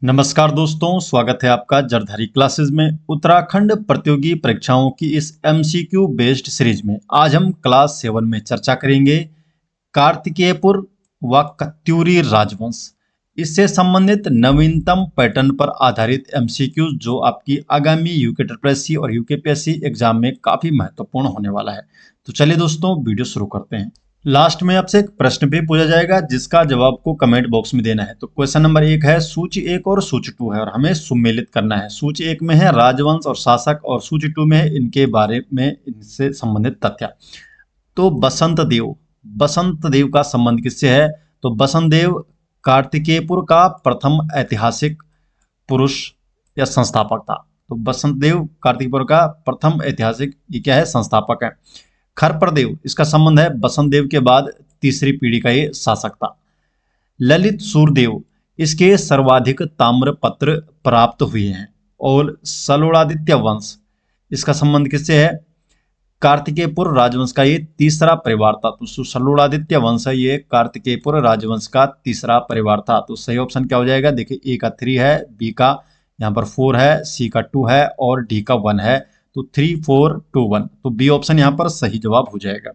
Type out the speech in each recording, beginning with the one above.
नमस्कार दोस्तों, स्वागत है आपका जरधारी क्लासेस में। उत्तराखंड प्रतियोगी परीक्षाओं की इस एमसीक्यू बेस्ड सीरीज में आज हम क्लास 7 में चर्चा करेंगे कार्तिकेयपुर व कत्यूरी राजवंश। इससे संबंधित नवीनतम पैटर्न पर आधारित एमसीक्यू जो आपकी आगामी यूके और यूकेपीएससी एग्जाम में काफी महत्वपूर्ण होने वाला है। तो चलिए दोस्तों, वीडियो शुरू करते हैं। लास्ट में आपसे एक प्रश्न भी पूछा जाएगा जिसका जवाब को कमेंट बॉक्स में देना है। तो क्वेश्चन नंबर 1 है, सूची 1 और सूची 2 है और हमें सुमेलित करना है। सूची 1 में है राजवंश और शासक और सूची 2 में है इनके बारे में इनसे संबंधित तथ्य। तो बसंत देव का संबंध किससे है? तो बसंत देव कार्तिकेयपुर का प्रथम ऐतिहासिक पुरुष या संस्थापक था। तो बसंत देव कार्तिकपुर का प्रथम ऐतिहासिक ये क्या है? संस्थापक है। खरप्रदेव, इसका संबंध है बसंत देव के बाद तीसरी पीढ़ी का ये शासक था। ललित सूरदेव, इसके सर्वाधिक ताम्र पत्र प्राप्त हुए हैं। और सलोड़ादित्य वंश, इसका संबंध किससे है? कार्तिकेयपुर राजवंश का ये तीसरा परिवार था। तो सलोड़ादित्य वंश है, ये कार्तिकेयपुर राजवंश का तीसरा परिवार था। तो सही ऑप्शन क्या हो जाएगा? देखिए, ए का 3 है, बी का यहाँ पर 4 है, सी का 2 है और डी का 1 है। तो 3 4 2 1, तो बी ऑप्शन यहाँ पर सही जवाब हो जाएगा।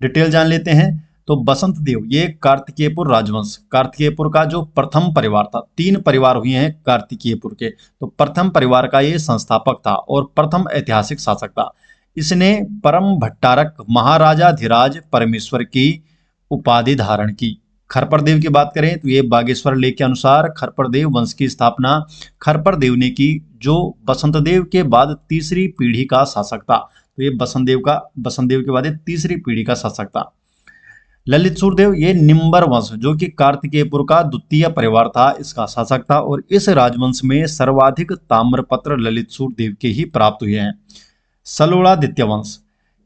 डिटेल जान लेते हैं। तो बसंत देव ये कार्तिकेयपुर राजवंश, कार्तिकेयपुर का जो प्रथम परिवार था, 3 परिवार हुए हैं कार्तिकेयपुर के, तो प्रथम परिवार का ये संस्थापक था और प्रथम ऐतिहासिक शासक था। इसने परम भट्टारक महाराजाधिराज परमेश्वर की उपाधि धारण की। खरपरदेव की बात करें तो ये बागेश्वर लेख के अनुसार खरपरदेव वंश की स्थापना खरपरदेव ने की, जो बसंतदेव के बाद तीसरी पीढ़ी का शासक था। तो ये बसंतदेव के बाद तीसरी पीढ़ी का शासक था। ललित सूरदेव ये निम्बर वंश, जो कि कार्तिकेयपुर का द्वितीय परिवार था, इसका शासक था। और इस राजवंश में सर्वाधिक ताम्रपत्र ललित सूरदेव के ही प्राप्त हुए हैं। सलोड़ादित्य वंश,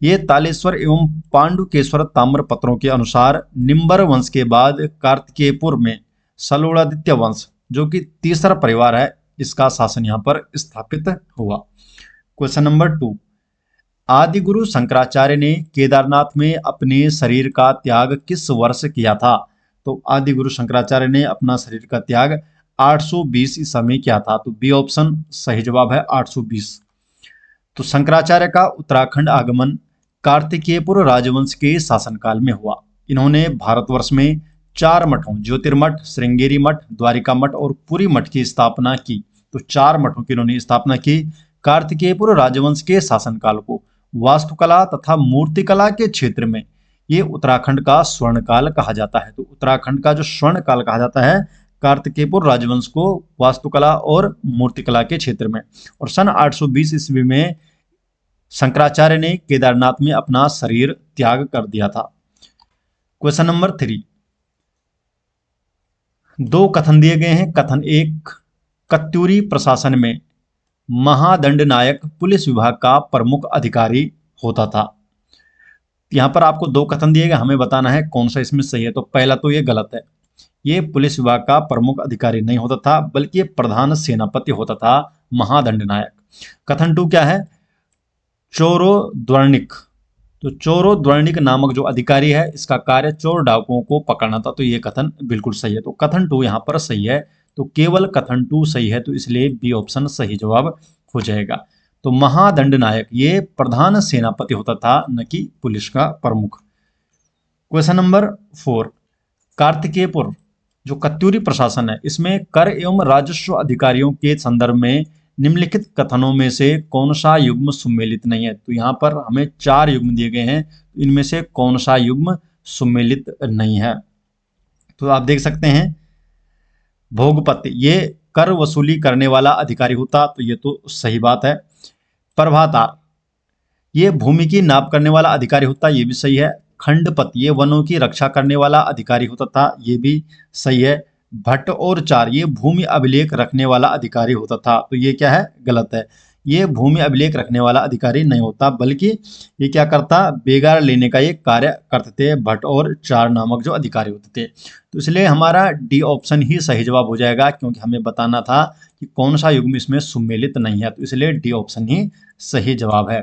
ये तालेश्वर एवं पांडुकेश्वर ताम्रपत्रों के अनुसार निम्बर वंश के बाद कार्तिकेयपुर में सलोड़ादित्य वंश, जो कि तीसरा परिवार है, इसका शासन यहाँ पर स्थापित हुआ। क्वेश्चन नंबर 2, आदि गुरु शंकराचार्य ने केदारनाथ में अपने शरीर का त्याग किस वर्ष किया था? तो आदि गुरु शंकराचार्य ने अपना शरीर का त्याग 820 ईसा में किया था। तो बी ऑप्शन सही जवाब है, 820। तो शंकराचार्य का उत्तराखंड आगमन कार्तिकेयपुर राजवंश के शासनकाल में हुआ। इन्होंने भारतवर्ष में 4 मठों ज्योतिर्मठ, श्रृंगेरी मठ, द्वारिका मठ और पुरी मठ की स्थापना की। तो 4 मठों की इन्होंने स्थापना की। कार्तिकेयपुर राजवंश के शासनकाल को वास्तुकला तथा मूर्तिकला के क्षेत्र में ये उत्तराखंड का स्वर्णकाल कहा जाता है। तो उत्तराखंड का जो स्वर्णकाल कहा जाता है कार्तिकेयपुर राजवंश को वास्तुकला और मूर्तिकला के क्षेत्र में। और सन 820 ईस्वी में शंकराचार्य ने केदारनाथ में अपना शरीर त्याग कर दिया था। क्वेश्चन नंबर 3, 2 कथन दिए गए हैं। कथन 1, कत्यूरी प्रशासन में महादंड नायक पुलिस विभाग का प्रमुख अधिकारी होता था। यहां पर आपको 2 कथन दिए गए, हमें बताना है कौन सा इसमें सही है। तो पहला तो ये गलत है, ये पुलिस विभाग का प्रमुख अधिकारी नहीं होता था, बल्कि ये प्रधान सेनापति होता था, महादंड नायक। कथन 2 क्या है? चोरो द्वर्णिक, तो चोरो द्वर्णिक नामक जो अधिकारी है, इसका कार्य चोर डाकुओं को पकड़ना था। तो ये कथन बिल्कुल सही है। तो कथन 2 यहाँ पर सही है। तो केवल कथन 2 सही है, तो इसलिए बी ऑप्शन सही जवाब हो जाएगा। तो महादंड नायक ये प्रधान सेनापति होता था, न कि पुलिस का प्रमुख। क्वेश्चन नंबर 4, कार्तिकेयपुर जो कत्यूरी प्रशासन है, इसमें कर एवं राजस्व अधिकारियों के संदर्भ में निम्नलिखित कथनों में से कौन सा युग्म सुमेलित नहीं है? तो यहाँ पर हमें 4 युग्म दिए गए हैं, इनमें से कौन सा युग्म सुमेलित नहीं है? तो आप देख सकते हैं, भोगपति ये कर वसूली करने वाला अधिकारी होता, तो ये तो सही बात है। प्रभातार ये भूमि की नाप करने वाला अधिकारी होता, ये भी सही है। खंडपति ये वनों की रक्षा करने वाला अधिकारी होता था, ये भी सही है। भट्ट और चार ये भूमि अभिलेख रखने वाला अधिकारी होता था, तो ये क्या है? गलत है। ये भूमि अभिलेख रखने वाला अधिकारी नहीं होता, बल्कि ये क्या करता? बेगार लेने का ये कार्य करते थे भट्ट और चार नामक जो अधिकारी होते थे। तो इसलिए हमारा डी ऑप्शन ही सही जवाब हो जाएगा, क्योंकि हमें बताना था कि कौन सा युग्म इसमें सुमेलित नहीं है। तो इसलिए डी ऑप्शन ही सही जवाब है।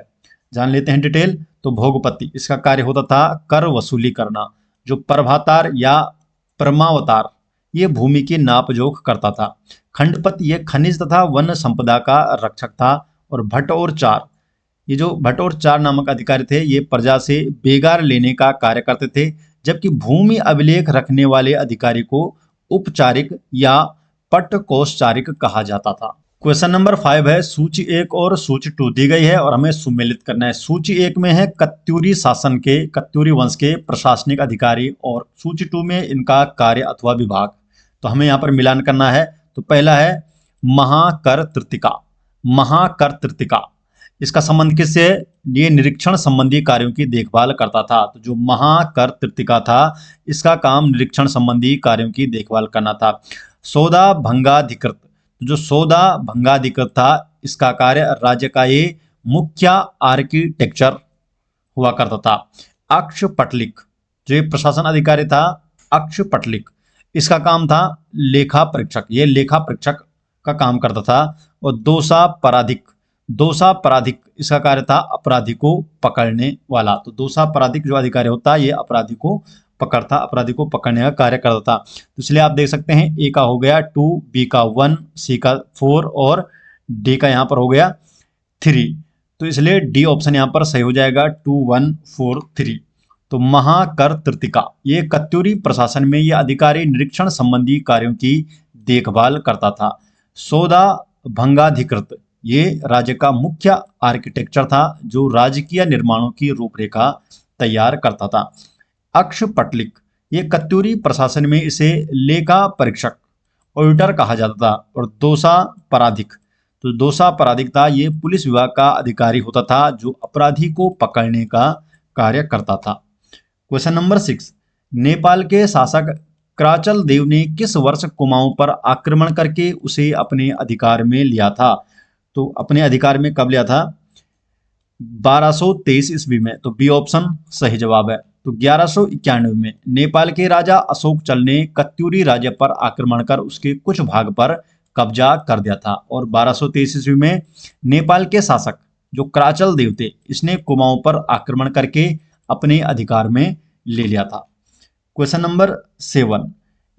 जान लेते हैं डिटेल। तो भोगपति इसका कार्य होता था कर वसूली करना। जो प्रभातार या परमावतार ये भूमि की नापजोख करता था। खंडपत ये खनिज तथा वन संपदा का रक्षक था। और भट्ट और चार, ये जो भट्ट और चार नामक अधिकारी थे ये प्रजा से बेगार लेने का कार्य करते थे, जबकि भूमि अभिलेख रखने वाले अधिकारी को उपचारिक या पट्टकोषचारिक कहा जाता था। क्वेश्चन नंबर 5 है, सूची 1 और सूची 2 दी गई है और हमें सुमेलित करना है। सूची 1 में है कत्यूरी शासन के, कत्यूरी वंश के प्रशासनिक अधिकारी, और सूची 2 में इनका कार्य अथवा विभाग। तो हमें यहाँ पर मिलान करना है। तो पहला है महाकर तृतीका। महाकर तृतीका, इसका संबंध किससे है? ये निरीक्षण संबंधी कार्यों की देखभाल करता था। तो जो महाकर तृतीका था इसका काम निरीक्षण संबंधी कार्यों की देखभाल करना था। सौदा भंगाधिकृत, जो सौदा भंगाधिकृत था इसका कार्य राज्य का ये मुख्य आर्किटेक्चर हुआ करता था। अक्षपटलिक, जो ये प्रशासन अधिकारी था अक्षपटलिक, इसका काम था लेखा परीक्षक, ये लेखा परीक्षक का काम करता था। और दोषा पराधिक, दोषा पराधिक इसका कार्य था अपराधी को पकड़ने वाला। तो दोषा पराधिक जो अधिकारी होता है ये अपराधी को पकड़ता, अपराधी को पकड़ने का कार्य करता था। तो इसलिए आप देख सकते हैं ए का हो गया 2, बी का 1, सी का 4 और डी का यहाँ पर हो गया 3। तो इसलिए डी ऑप्शन यहाँ पर सही हो जाएगा 2, 1, 4, 3। तो महाकर तृतीका ये कत्यूरी प्रशासन में ये अधिकारी निरीक्षण संबंधी कार्यों की देखभाल करता था। सौदा भंगाधिकृत ये राज्य का मुख्य आर्किटेक्चर था जो राजकीय निर्माणों की रूपरेखा तैयार करता था। अक्षपटलिक ये कत्यूरी प्रशासन में इसे लेखा परीक्षक ऑडिटर कहा जाता था। और दोषा पराधिक, तो दोषा पराधिक था ये पुलिस विभाग का अधिकारी होता था जो अपराधी को पकड़ने का कार्य करता था। क्वेश्चन नंबर 6, नेपाल के शासक कराचल देव ने किस वर्ष कुमाऊं पर आक्रमण करके उसे अपने अधिकार में लिया था? तो अपने अधिकार में कब लिया था? 1223 ईस्वी में। तो बी ऑप्शन सही जवाब है। तो 1191 में नेपाल के राजा अशोक चल ने कत्यूरी राज्य पर आक्रमण कर उसके कुछ भाग पर कब्जा कर दिया था। और 1223 ईस्वी में नेपाल के शासक जो कराचल देव थे इसने कुमाऊं पर आक्रमण करके अपने अधिकार में ले लिया था। क्वेश्चन नंबर 7,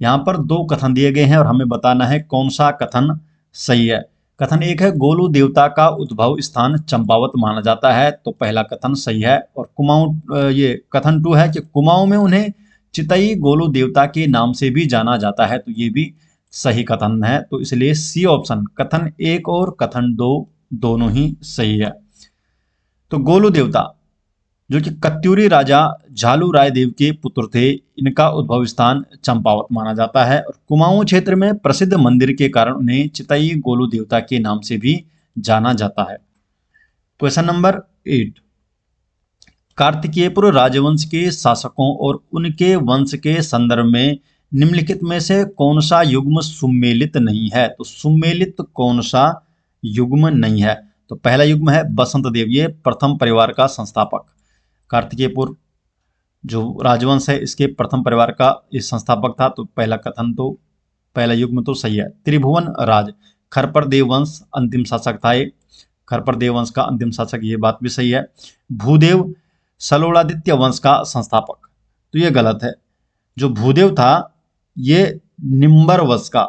यहाँ पर 2 कथन दिए गए हैं और हमें बताना है कौन सा कथन सही है। कथन 1 है गोलू देवता का उद्भव स्थान चंपावत माना जाता है, तो पहला कथन सही है। और कुमाऊं, ये कथन 2 है कि कुमाऊं में उन्हें चितई गोलू देवता के नाम से भी जाना जाता है, तो ये भी सही कथन है। तो इसलिए सी ऑप्शन कथन 1 और कथन 2 दोनों ही सही है। तो गोलू देवता जो कि कत्यूरी राजा झालू राय देव के पुत्र थे, इनका उद्भव स्थान चंपावत माना जाता है। और कुमाऊं क्षेत्र में प्रसिद्ध मंदिर के कारण उन्हें चितई गोलू देवता के नाम से भी जाना जाता है। क्वेश्चन नंबर 8, कार्तिकेयपुर राजवंश के शासकों और उनके वंश के संदर्भ में निम्नलिखित में से कौन सा युग्म सुमेलित नहीं है? तो सुमेलित कौन सा युग्म नहीं है? तो पहला युग्म है बसंत देव, ये प्रथम परिवार का संस्थापक। कार्तिकेयपुर जो राजवंश है इसके प्रथम परिवार का इस संस्थापक था, तो पहला कथन तो पहला युग्म तो सही है। त्रिभुवन राज खरपर देव वंश अंतिम शासक था, ये खरपर देव वंश का अंतिम शासक, ये बात भी सही है। भूदेव सलोड़ादित्य वंश का संस्थापक, तो ये गलत है। जो भूदेव था ये निम्बर वंश का,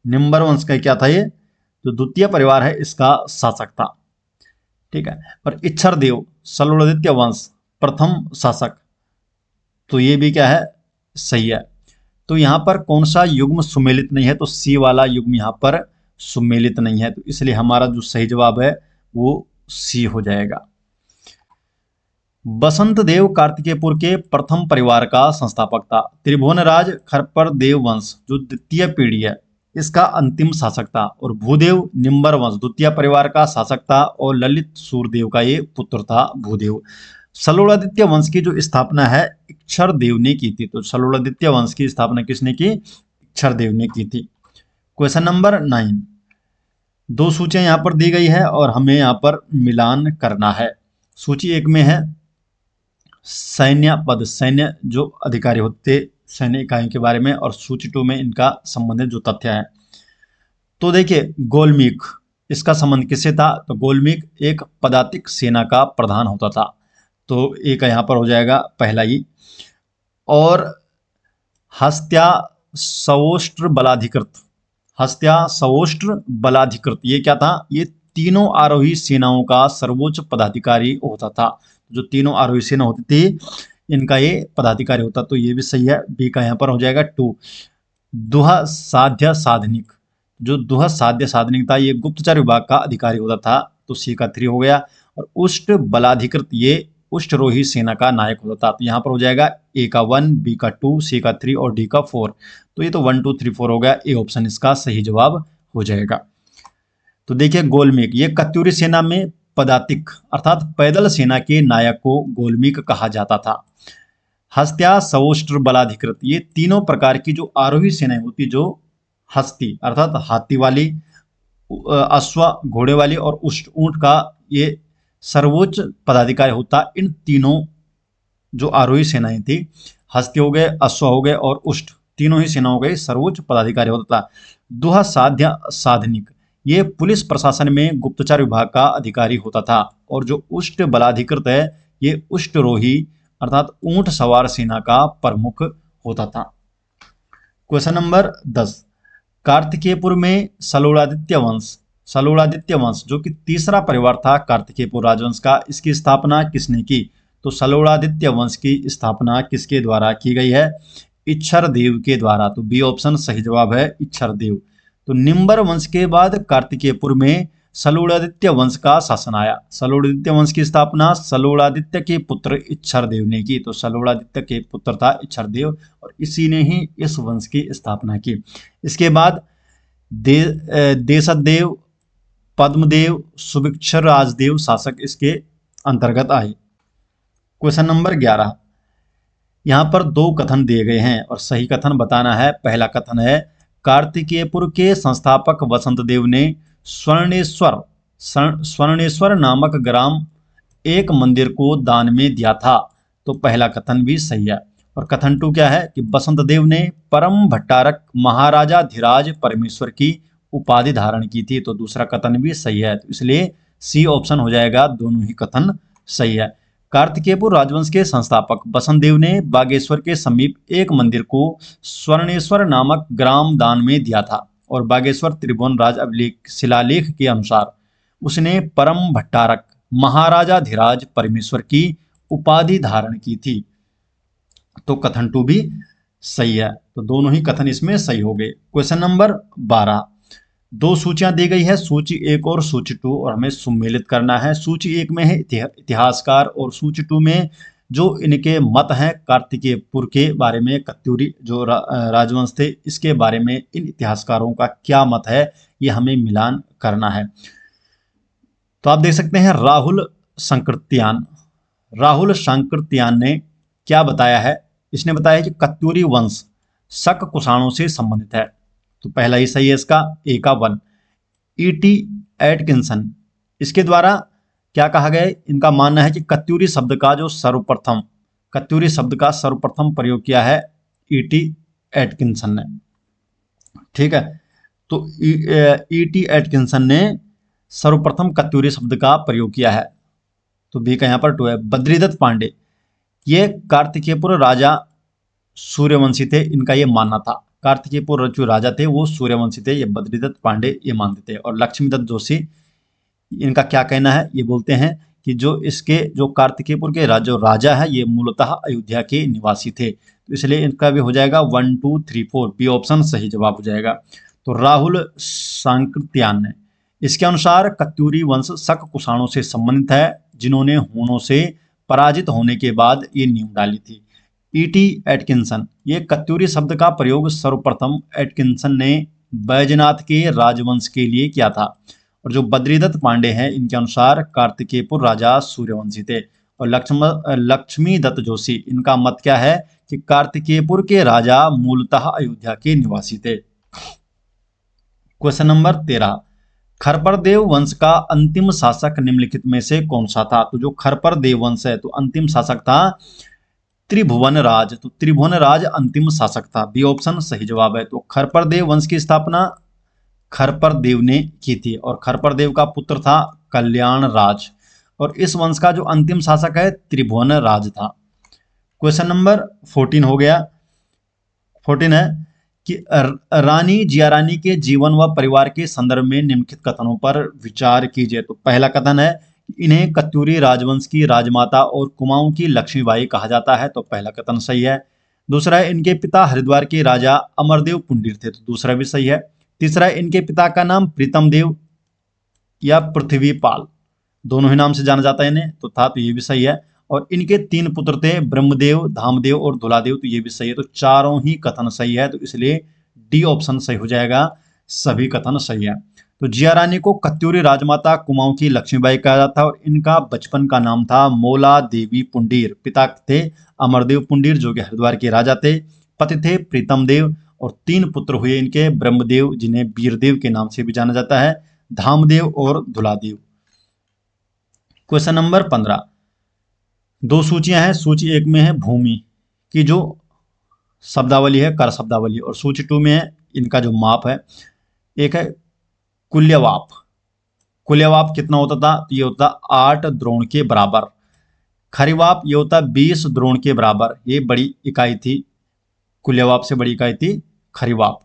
निम्बर वंश का क्या था? ये जो द्वितीय परिवार है इसका शासक था, ठीक है। और इच्छर देव सलोड़ादित्य वंश प्रथम शासक, तो ये भी क्या है? सही है। तो यहाँ पर कौन सा युग्म सुमेलित नहीं है? तो सी वाला युग्म यहाँ पर सुमेलित नहीं है, तो इसलिए हमारा जो सही जवाब है वो सी हो जाएगा। बसंत देव कार्तिकेयपुर के प्रथम परिवार का संस्थापक था। त्रिभुवन राज खरपर देव वंश जो द्वितीय पीढ़ी है इसका अंतिम शासक था। और भूदेव निम्बर वंश द्वितीय परिवार का शासक था और ललित सूरदेव का ये पुत्र था भूदेव। सलोड़ादित्य वंश की जो स्थापना है इक्षर देव ने की थी, तो सलोड़ादित्य वंश की स्थापना किसने की? इक्षर देव ने की थी। क्वेश्चन नंबर 9, 2 सूचियां यहाँ पर दी गई है और हमें यहाँ पर मिलान करना है। सूची 1 में है सैन्य पद, सैन्य जो अधिकारी होते सैन्य इकाइयों के बारे में, और सूची 2 में इनका संबंधित जो तथ्य है। तो देखिए गोलमीक, इसका संबंध किससे था? तो गोलमीक एक पदातिक सेना का प्रधान होता था, तो एक यहाँ पर हो जाएगा पहला ही। और हस्त्या सवोष्ट्र बलाधिकृत, हस्त्या सवोष्ट्र बलाधिकृत, ये क्या था? ये तीनों आरोही सेनाओं का सर्वोच्च पदाधिकारी होता था। जो तीनों आरोही सेना होती थी इनका ये पदाधिकारी होता, तो ये भी सही है। बी का यहाँ पर हो जाएगा 2। दुहा साध्य साधनिक, जो दुहा साध्य साधनिक था ये गुप्तचर विभाग का अधिकारी होता था, तो सी का 3 हो गया। और उष्ट बलाधिकृत ये उष्टरोही सेना का नायक होता था, तो यहाँ पर हो जाएगा ए का 1, बी का 2, सी का 3 और डी का 4। तो ये तो 1 2 3 4 हो गया, ए ऑप्शन इसका सही जवाब हो जाएगा। तो देखिए गोलमेक, ये कत्यूरी सेना में पदातिक अर्थात पैदल सेना के नायक को गोलमेक कहा जाता था। हस्त्या सवोष्ट्र बलाधिकृत, ये तीनों प्रकार की जो आरोही सेनाएं होती, जो हस्ती अर्थात हाथी वाली, अश्व घोड़े वाली और उष्ट ऊंट का ये सर्वोच्च पदाधिकारी होता। इन तीनों जो आरोही सेनाएं थी, हस्ती हो गए, अश्व हो गए और उष्ट, तीनों ही सेनाओं का सर्वोच्च पदाधिकारी होता था। दुहा साध्य साधनिक, ये पुलिस प्रशासन में गुप्तचर विभाग का अधिकारी होता था। और जो उष्ट बलाधिकृत है ये उष्टरोही अर्थात ऊंट सवार सेना का प्रमुख होता था। क्वेश्चन नंबर 10, कार्तिकेयपुर में सलोड़ादित्य वंश, सलोड़ादित्य वंश जो कि तीसरा परिवार था कार्तिकेयपुर राजवंश का, इसकी स्थापना किसने की? तो सलोड़ादित्य वंश की स्थापना किसके द्वारा की गई है? इच्छर देव के द्वारा। तो बी ऑप्शन सही जवाब है, इच्छर देव। तो निम्बर वंश के बाद कार्तिकेयपुर में सलोड़ादित्य वंश का शासन आया। सलोड़ादित्य वंश की स्थापना सलोड़ादित्य के पुत्र इच्छरदेव ने की। तो सलोड़ादित्य के पुत्र था इच्छरदेव और इसी ने ही इस वंश की स्थापना की। इसके बाद देशदेव, पद्मदेव, सुभिक्षर राजदेव शासक इसके अंतर्गत आए। क्वेश्चन नंबर 11, यहाँ पर 2 कथन दिए गए हैं और सही कथन बताना है। पहला कथन है कार्तिकेयपुर के संस्थापक वसंत देव ने स्वर्णेश्वर नामक ग्राम एक मंदिर को दान में दिया था। तो पहला कथन भी सही है। और कथन 2 क्या है कि वसंत देव ने परम भट्टारक महाराजा धीराज परमेश्वर की उपाधि धारण की थी। तो दूसरा कथन भी सही है, तो इसलिए सी ऑप्शन हो जाएगा, दोनों ही कथन सही है। कार्तिकेयपुर राजवंश के संस्थापक वसंत देव ने बागेश्वर के समीप एक मंदिर को स्वर्णेश्वर नामक ग्राम दान में दिया था। और बागेश्वर त्रिभुवन राज अभिलेख शिलालेख के अनुसार उसने परम भट्टारक महाराजा धीराज परमेश्वर की उपाधि धारण की थी। तो कथन 2 भी सही है, तो दोनों ही कथन इसमें सही हो गए। क्वेश्चन नंबर 12, 2 सूचियां दी गई है, सूची 1 और सूची 2, और हमें सुमेलित करना है। सूची 1 में है इतिहासकार और सूची 2 में जो इनके मत हैं कार्तिकेयपुर के बारे में, कत्यूरी जो राजवंश थे इसके बारे में इन इतिहासकारों का क्या मत है, ये हमें मिलान करना है। तो आप देख सकते हैं राहुल संकृत्यान ने क्या बताया है? इसने बताया कि कत्यूरी वंश शक कुषाणों से संबंधित है। तो पहला ही सही है इसका, ए का 1। E.T. एटकिंसन, इसके द्वारा क्या कहा गया? इनका मानना है कि कत्यूरी शब्द का सर्वप्रथम प्रयोग किया है E.T. एटकिंसन ने। ठीक है, तो E.T. एटकिंसन ने सर्वप्रथम कत्यूरी शब्द का प्रयोग किया है। तो बी का यहाँ पर 2 है। बद्रीदत्त पांडे, ये कार्तिकेयपुर राजा सूर्यवंशी थे, इनका ये मानना था। कार्तिकेयपुर जो राजा थे वो सूर्यवंशी थे, ये बद्रीदत्त पांडे ये मानते थे। और लक्ष्मीदत्त जोशी, इनका क्या कहना है? ये बोलते हैं कि जो कार्तिकेयपुर के राजा है ये मूलतः अयोध्या के निवासी थे। तो इसलिए इनका भी हो जाएगा 1 2 3 4, बी ऑप्शन सही जवाब हो जाएगा। तो राहुल सांकृत्यान ने, इसके अनुसार कत्यूरी वंश शक कुषाणों से संबंधित है जिन्होंने हूणों से पराजित होने के बाद ये नींव डाली थी। E.T. एटकिंसन, ये कत्यूरी शब्द का प्रयोग सर्वप्रथम एटकिंसन ने बैजनाथ के राजवंश के लिए किया था। और जो बद्रीदत्त पांडे हैं इनके अनुसार कार्तिकेयपुर राजा सूर्यवंशी थे। और लक्ष्मीदत्त जोशी, इनका मत क्या है कि कार्तिकेयपुर के राजा मूलतः अयोध्या के निवासी थे। क्वेश्चन नंबर 13, खरपरदेव वंश का अंतिम शासक निम्नलिखित में से कौन सा था? तो जो खरपरदेव वंश है तो अंतिम शासक था त्रिभुवन राज। तो त्रिभुवन राज अंतिम शासक था, बी ऑप्शन सही जवाब है। तो खरपरदेव वंश की स्थापना खरपरदेव ने की थी और खरपरदेव का पुत्र था कल्याण राज। और इस वंश का जो अंतिम शासक है त्रिभुवन राज था। क्वेश्चन नंबर 14 हो गया। 14 है कि रानी जियारानी के जीवन व परिवार के संदर्भ में निम्नलिखित कथनों पर विचार कीजिए। तो पहला कथन है, इन्हें कत्यूरी राजवंश की राजमाता और कुमाऊं की लक्ष्मीबाई कहा जाता है। तो पहला कथन सही है। दूसरा है, इनके पिता हरिद्वार के राजा अमरदेव पुंडीर थे। तो दूसरा भी सही है। तीसरा है, इनके पिता का नाम प्रीतम देव या पृथ्वीपाल, दोनों ही नाम से जाना जाता है इन्हें, तो था, तो ये भी सही है। और इनके 3 पुत्र थे, ब्रह्मदेव, धामदेव और धुलादेव, तो ये भी सही है। तो चारों ही कथन सही है, तो इसलिए डी ऑप्शन सही हो जाएगा, सभी कथन सही है। तो जिया रानी को कत्यूरी राजमाता कुमाऊं की लक्ष्मीबाई कहा जाता है और इनका बचपन का नाम था मोला देवी पुंडीर। पिता थे अमरदेव पुंडीर जो कि हरिद्वार के राजा थे, पति थे प्रीतम देव, और 3 पुत्र हुए इनके, ब्रह्मदेव जिन्हें वीरदेव के नाम से भी जाना जाता है, धामदेव और धुलादेव। क्वेश्चन नंबर 15, 2 सूचियां हैं। सूची 1 में है भूमि की जो शब्दावली है, कर शब्दावली, और सूची 2 में है इनका जो माप है। एक है कुल्यवाप। कुल्यवाप कितना होता था? तो ये होता 8 द्रोण के बराबर। खरीवाप ये होता 20 द्रोण के बराबर, ये बड़ी इकाई थी, कुल्यवाप से बड़ी इकाई थी खरीवाप।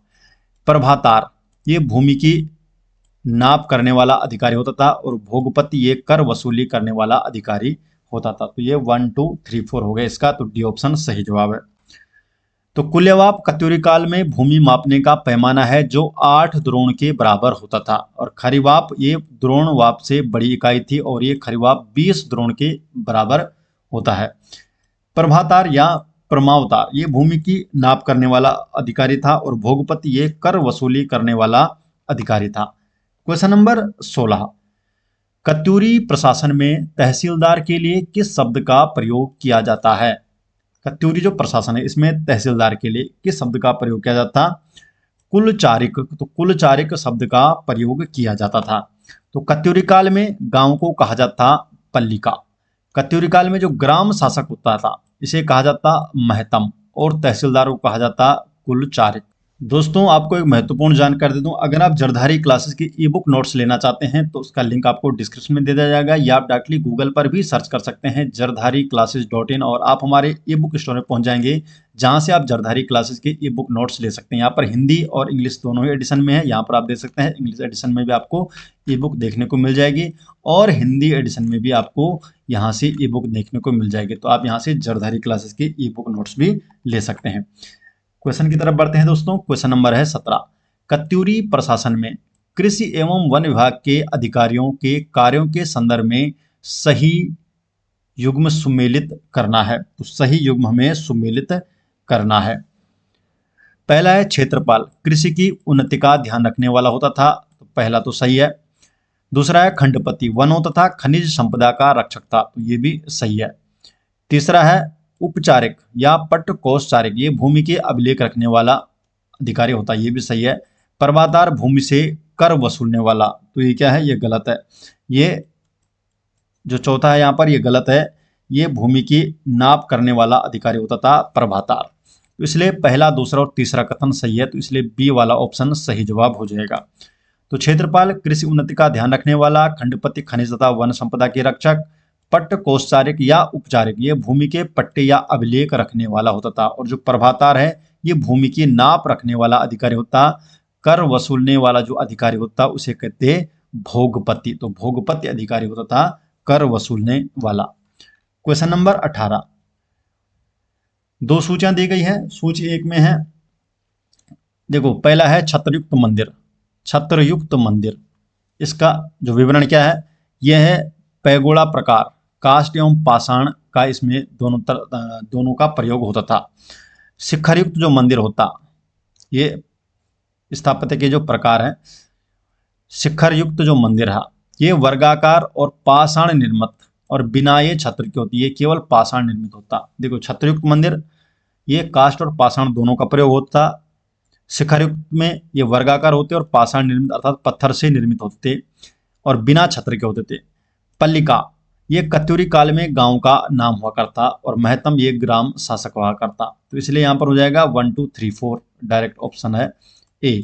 प्रभातार ये भूमि की नाप करने वाला अधिकारी होता था, और भोगपति ये कर वसूली करने वाला अधिकारी होता था। तो ये 1 2 3 4 हो गया इसका, तो डी ऑप्शन सही जवाब है। तो कुल्यवाप कत्यूरी काल में भूमि मापने का पैमाना है जो 8 द्रोण के बराबर होता था, और खरीवाप ये द्रोणवाप से बड़ी इकाई थी, और ये खरीवाप 20 द्रोण के बराबर होता है। प्रभातार या प्रमावतार ये भूमि की नाप करने वाला अधिकारी था, और भोगपति ये कर वसूली करने वाला अधिकारी था। क्वेश्चन नंबर 16, कत्यूरी प्रशासन में तहसीलदार के लिए किस शब्द का प्रयोग किया जाता है? कत्यूरी जो प्रशासन है इसमें तहसीलदार के लिए किस शब्द का प्रयोग किया जाता? कुलचारिक। तो कुलचारिक शब्द का प्रयोग किया जाता था। तो कत्यूरी काल में गांव को कहा जाता पल्लिका। कत्यूरी काल में जो ग्राम शासक होता था इसे कहा जाता महतम, और तहसीलदार को कहा जाता कुलचारिक। दोस्तों आपको एक महत्वपूर्ण जानकारी दे दूं, अगर आप जरधारी क्लासेस की ई बुक नोट्स लेना चाहते हैं तो उसका लिंक आपको डिस्क्रिप्शन में दे दिया जाएगा, या आप डायरेक्टली गूगल पर भी सर्च कर सकते हैं jardhari-classes.in, और आप हमारे ई बुक स्टोर में पहुंच जाएंगे जहां से आप जरधारी क्लासेस के ई बुक नोट्स ले सकते हैं। यहाँ पर हिंदी और इंग्लिश दोनों ही एडिशन में है, यहाँ पर आप देख सकते हैं इंग्लिश एडिशन में भी आपको ई बुक देखने को मिल जाएगी, और हिंदी एडिशन में भी आपको यहाँ से ई बुक देखने को मिल जाएगी। तो आप यहाँ से जरधारी क्लासेस के ई बुक नोट्स भी ले सकते हैं। क्वेश्चन की तरफ बढ़ते हैं दोस्तों। क्वेश्चन नंबर है 17, कत्यूरी प्रशासन में कृषि एवं वन विभाग के अधिकारियों के कार्यों के संदर्भ में सही युग्म सुमेलित करना है। तो सही युग्म हमें सुमेलित करना है। पहला है क्षेत्रपाल, कृषि की उन्नति का ध्यान रखने वाला होता था, तो पहला तो सही है। दूसरा है खंडपति, वनों तथा खनिज संपदा का रक्षक था, तो ये भी सही है। तीसरा है उपचारिक या पट्टकोषचारिक, ये भूमि के अभिलेख रखने वाला अधिकारी होता है, ये भी सही है। प्रभातार भूमि से कर वसूलने वाला, तो ये क्या है? ये गलत है। ये जो चौथा है यहाँ पर ये गलत है, ये भूमि की नाप करने वाला अधिकारी होता था प्रभातार। तो इसलिए पहला, दूसरा और तीसरा कथन सही है, तो इसलिए बी वाला ऑप्शन सही जवाब हो जाएगा। तो क्षेत्रपाल कृषि उन्नति का ध्यान रखने वाला, खंडपति खनिज तथा वन संपदा के रक्षक, पट्टकोषचारिक या उपचारिक ये भूमि के पट्टे या अभिलेख रखने वाला होता था, और जो प्रभातार है ये भूमि की नाप रखने वाला अधिकारी होता। कर वसूलने वाला जो अधिकारी होता उसे कहते भोगपति। तो भोगपति अधिकारी होता था कर वसूलने वाला। क्वेश्चन नंबर 18, 2 सूचियां दी गई है। सूची 1 में है, देखो पहला है छत्रयुक्त मंदिर। छत्रयुक्त मंदिर इसका जो विवरण क्या है? यह है पैगोड़ा प्रकार, काष्ठ एवं पाषाण का इसमें दोनों का प्रयोग होता था। शिखरयुक्त जो मंदिर होता, ये स्थापत्य के जो प्रकार है, शिखरयुक्त जो मंदिर है ये वर्गाकार और पाषाण निर्मित, और बिना ये छत्र की होती है, केवल पाषाण निर्मित होता। देखो छत्रयुक्त मंदिर ये काष्ठ और पाषाण दोनों का प्रयोग होता। शिखरयुक्त में ये वर्गाकार होते और पाषाण निर्मित अर्थात पत्थर से निर्मित होते, और बिना छत्र के होते थे। पल्लिका ये कत्यूरी काल में गांव का नाम हुआ करता, और महतम ये ग्राम शासक हुआ करता। तो इसलिए यहां पर हो जाएगा 1 2 3 4, डायरेक्ट ऑप्शन है ए।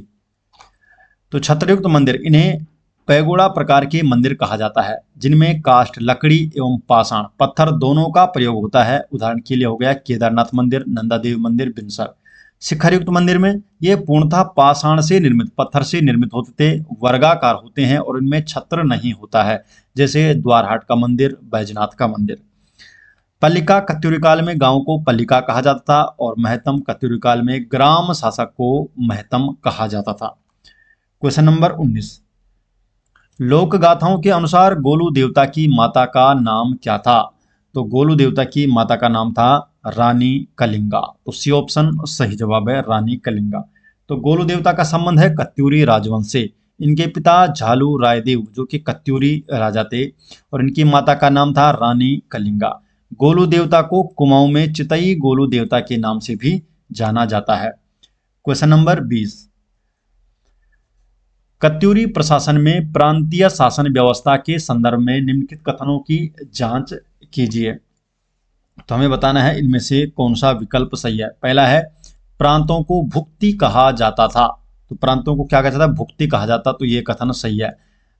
तो छत्रयुक्त मंदिर इन्हें पैगोड़ा प्रकार के मंदिर कहा जाता है, जिनमें काष्ठ, लकड़ी एवं पाषाण पत्थर दोनों का प्रयोग होता है। उदाहरण के लिए हो गया केदारनाथ मंदिर, नंदा देवी मंदिर, बिनसर। शिखर युक्त मंदिर में ये पूर्णतः पाषाण से निर्मित, पत्थर से निर्मित होते थे, वर्गाकार होते हैं और इनमें छत्र नहीं होता है, जैसे द्वारहाट का मंदिर, बैजनाथ का मंदिर। पल्लिका कत्यूरी काल में गांव को पल्लिका कहा जाता था और महतम कत्यूरी काल में ग्राम शासक को महतम कहा जाता था। क्वेश्चन नंबर 19, लोक गाथाओं के अनुसार गोलू देवता की माता का नाम क्या था? तो गोलू देवता की माता का नाम था रानी कलिंगा। तो सी ऑप्शन सही जवाब है, रानी कलिंगा। तो गोलू देवता का संबंध है कत्यूरी राजवंश से। इनके पिता झालू रायदेव जो कि कत्यूरी राजा थे और इनकी माता का नाम था रानी कलिंगा। गोलू देवता को कुमाऊं में चितई गोलू देवता के नाम से भी जाना जाता है। क्वेश्चन नंबर 20, कत्यूरी प्रशासन में प्रांतीय शासन व्यवस्था के संदर्भ में निम्नलिखित कथनों की जांच कीजिए। तो हमें बताना है इनमें से कौन सा विकल्प सही है। पहला है प्रांतों को भुक्ति कहा जाता था। तो प्रांतों को क्या कहा जाता है? भुक्ति कहा जाता। तो ये कथन सही है।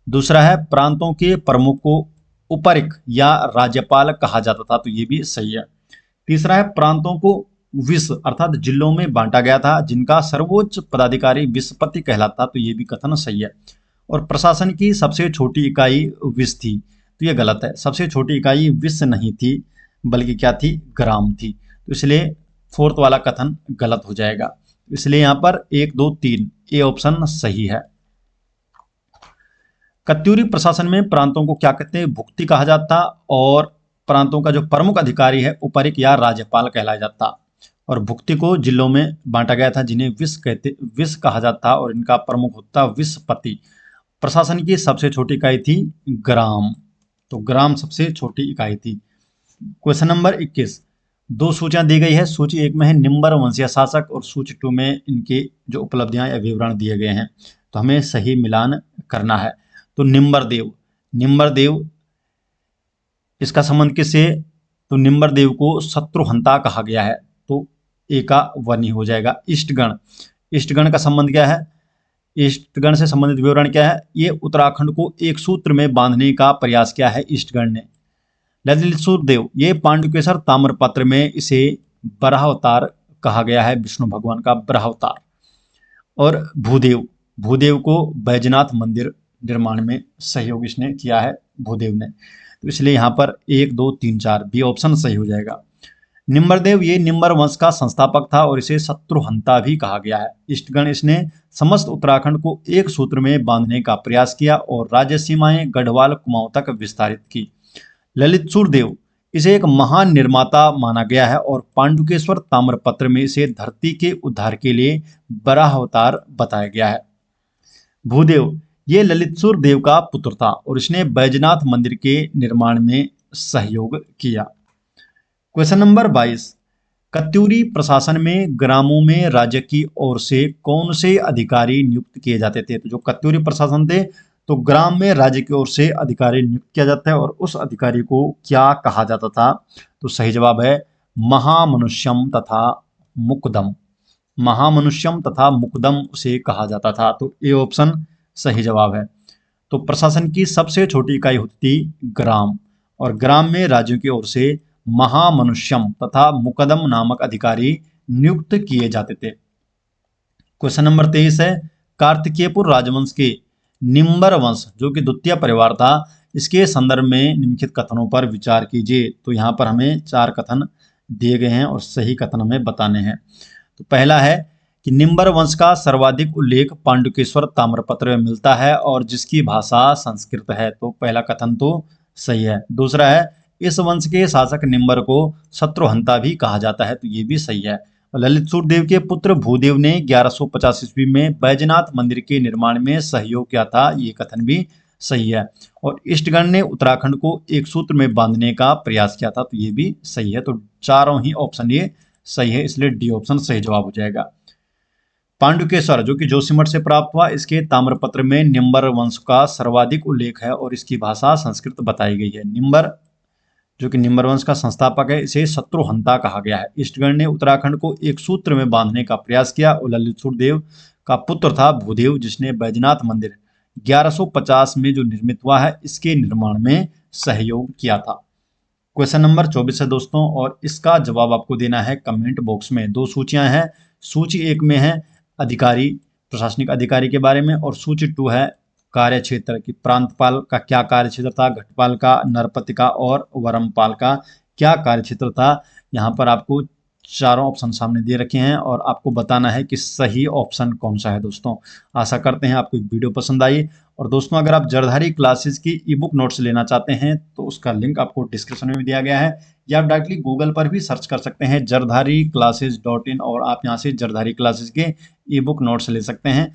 दूसरा है प्रांतों के प्रमुख को उपरिक या राज्यपाल कहा जाता था। तो ये भी सही है। तीसरा है प्रांतों को विस अर्थात जिलों में बांटा गया था जिनका सर्वोच्च पदाधिकारी विसपति कहलाता। तो ये भी कथन सही है। और प्रशासन की सबसे छोटी इकाई विस थी। तो ये गलत है। सबसे छोटी इकाई विस नहीं थी बल्कि क्या थी? ग्राम थी। तो इसलिए फोर्थ वाला कथन गलत हो जाएगा। इसलिए यहां पर 1, 2, 3 ए ऑप्शन सही है। कत्यूरी प्रशासन में प्रांतों को क्या कहते हैं? भुक्ति कहा जाता और प्रांतों का जो प्रमुख अधिकारी है उपरिक या राज्यपाल कहलाया जाता और भुक्ति को जिलों में बांटा गया था जिन्हें विस कहा जाता और इनका प्रमुख होता विसपति। प्रशासन की सबसे छोटी इकाई थी ग्राम। तो ग्राम सबसे छोटी इकाई थी। क्वेश्चन नंबर 21, दो सूचियां दी गई है। सूची 1 में है निम्बर वंशीय शासक और सूची 2 में इनके जो उपलब्धियां या विवरण दिए गए हैं। तो हमें सही मिलान करना है। तो निम्बरदेव इसका संबंध किससे? तो निम्बरदेव को शत्रुहंता कहा गया है। तो ए का वन ही हो जाएगा। इष्टगण का संबंध क्या है? इष्टगण से संबंधित विवरण क्या है? ये उत्तराखंड को एक सूत्र में बांधने का प्रयास किया है इष्टगण ने। ललित सूर्यदेव ये पांडुकेश्वर ताम्रपत्र में इसे बराहावतार कहा गया है, विष्णु भगवान का बराहावतार। और भूदेव को बैजनाथ मंदिर निर्माण में सहयोग इसने किया है, भूदेव ने। तो इसलिए यहाँ पर 1, 2, 3, 4 बी ऑप्शन सही हो जाएगा। निम्बरदेव ये निम्बर वंश का संस्थापक था और इसे शत्रुहंता भी कहा गया है। इष्टगण इसने समस्त उत्तराखंड को एक सूत्र में बांधने का प्रयास किया और राज्य सीमाएं गढ़वाल कुमाऊं तक विस्तारित की। ललित सूर्यदेव इसे एक महान निर्माता माना गया है और पांडुकेश्वर ताम्रपत्र में इसे धरती के उद्धार के लिए बराहावतार बताया गया है। भूदेव ये ललित सूर्यदेव का पुत्र था और इसने बैजनाथ मंदिर के निर्माण में सहयोग किया। क्वेश्चन नंबर 22, कत्यूरी प्रशासन में ग्रामों में राज्य की ओर से कौन से अधिकारी नियुक्त किए जाते थे? तो जो कत्यूरी प्रशासन थे तो ग्राम में राज्य की ओर से अधिकारी नियुक्त किया जाता है और उस अधिकारी को क्या कहा जाता था? तो सही जवाब है महामनुष्यम तथा मुकदम। महामनुष्यम तथा मुकदम उसे कहा जाता था। तो ए ऑप्शन सही जवाब है। तो प्रशासन की सबसे छोटी इकाई होती थी ग्राम और ग्राम में राज्यों की ओर से महामनुष्यम तथा मुकदम नामक अधिकारी नियुक्त किए जाते थे। क्वेश्चन नंबर 23 है कार्तिकेयपुर राजवंश के निम्बर वंश जो कि द्वितीय परिवार था इसके संदर्भ में निम्नलिखित कथनों पर विचार कीजिए। तो यहाँ पर हमें 4 कथन दिए गए हैं और सही कथन हमें बताने हैं। तो पहला है कि निम्बर वंश का सर्वाधिक उल्लेख पांडुकेश्वर ताम्रपत्र में मिलता है और जिसकी भाषा संस्कृत है। तो पहला कथन तो सही है। दूसरा है इस वंश के शासक निम्बर को शत्रुहंता भी कहा जाता है। तो ये भी सही है। ललित सूर्यदेव के पुत्र भूदेव ने 1150 ईस्वी में बैजनाथ मंदिर के निर्माण में सहयोग किया था। ये कथन भी सही है। और इष्टगण ने उत्तराखंड को एक सूत्र में बांधने का प्रयास किया था। तो ये भी सही है। तो चारों ही ऑप्शन ये सही है, इसलिए डी ऑप्शन सही जवाब हो जाएगा। पांडुकेश्वर जो कि जोशीमठ से प्राप्त हुआ, इसके ताम्रपत्र में निम्बर वंश का सर्वाधिक उल्लेख है और इसकी भाषा संस्कृत बताई गई है। निम्बर जो कि निम्बर वंश का संस्थापक है इसे शत्रुहंता कहा गया है। इष्टगण ने उत्तराखंड को एक सूत्र में बांधने का प्रयास किया और ललित सूर्यदेव का पुत्र था भूदेव जिसने बैजनाथ मंदिर 1150 में जो निर्मित हुआ है इसके निर्माण में सहयोग किया था। क्वेश्चन नंबर 24 है दोस्तों, और इसका जवाब आपको देना है कमेंट बॉक्स में। दो सूचियां हैं, सूची एक में है अधिकारी, प्रशासनिक अधिकारी के बारे में, और सूची 2 है कार्य क्षेत्र की, प्रांतपाल का क्या कार्य क्षेत्र था, घटपाल का, नरपति का और वरमपाल का क्या कार्य क्षेत्र था। यहाँ पर आपको चारों ऑप्शन सामने दे रखे हैं और आपको बताना है कि सही ऑप्शन कौन सा है। दोस्तों आशा करते हैं आपको वीडियो पसंद आई। और दोस्तों अगर आप जरधारी क्लासेस की ई बुक नोट्स लेना चाहते हैं तो उसका लिंक आपको डिस्क्रिप्शन में भी दिया गया है, या आप डायरेक्टली गूगल पर भी सर्च कर सकते हैं जरधारी classes.in, और आप यहाँ से जरधारी क्लासेस के ई बुक नोट्स ले सकते हैं।